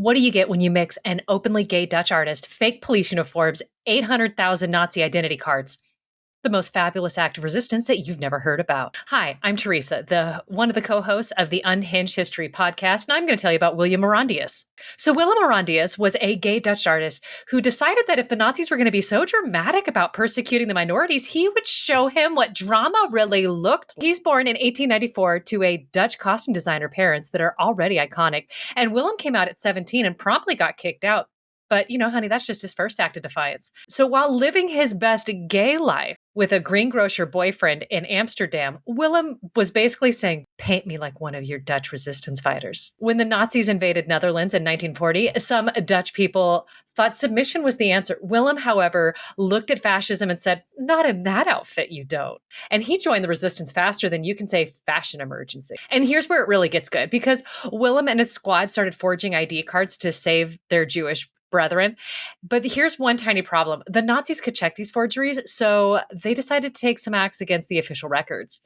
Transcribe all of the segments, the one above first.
What do you get when you mix an openly gay Dutch artist, fake police uniforms, 800,000 Nazi identity cards? The most fabulous act of resistance that you've never heard about. Hi, I'm Teresa, one of the co-hosts of the Unhinged History podcast, and I'm going to tell you about Willem Arondeus. So Willem Arondeus was a gay Dutch artist who decided that if the Nazis were going to be so dramatic about persecuting the minorities, he would show him what drama really looked like. He's born in 1894 to a Dutch costume designer parents that are already iconic, and Willem came out at 17 and promptly got kicked out. But, honey, that's just his first act of defiance. So while living his best gay life with a greengrocer boyfriend in Amsterdam, Willem was basically saying, paint me like one of your Dutch resistance fighters. When the Nazis invaded Netherlands in 1940, some Dutch people thought submission was the answer. Willem, however, looked at fascism and said, not in that outfit, you don't. And he joined the resistance faster than you can say fashion emergency. And here's where it really gets good, because Willem and his squad started forging ID cards to save their Jewish brethren. But here's one tiny problem. The Nazis could check these forgeries, so they decided to take some acts against the official records.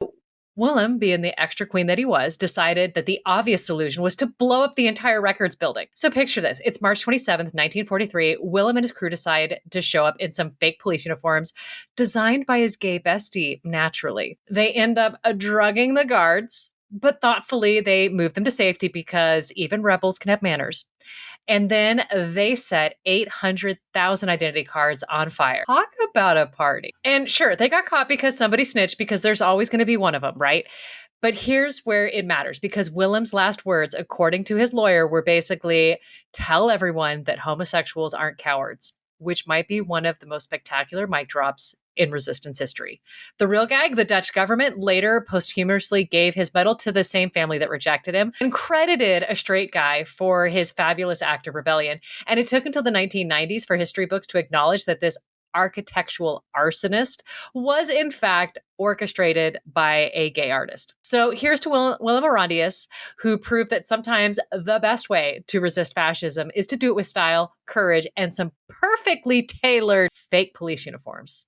Willem, being the extra queen that he was, decided that the obvious solution was to blow up the entire records building. So picture this. It's March 27th, 1943. Willem and his crew decide to show up in some fake police uniforms designed by his gay bestie, naturally. They end up drugging the guards, but thoughtfully they move them to safety because even rebels can have manners. And then they set 800,000 identity cards on fire. Talk about a party. And sure, they got caught because somebody snitched, because there's always going to be one of them, right? But here's where it matters, because Willem's last words, according to his lawyer, were basically, tell everyone that homosexuals aren't cowards, which might be one of the most spectacular mic drops in resistance history. The real gag, the Dutch government later posthumously gave his medal to the same family that rejected him and credited a straight guy for his fabulous act of rebellion. And it took until the 1990s for history books to acknowledge that this architectural arsonist was in fact orchestrated by a gay artist. So here's to Willem Arondeus, who proved that sometimes the best way to resist fascism is to do it with style, courage, and some perfectly tailored fake police uniforms.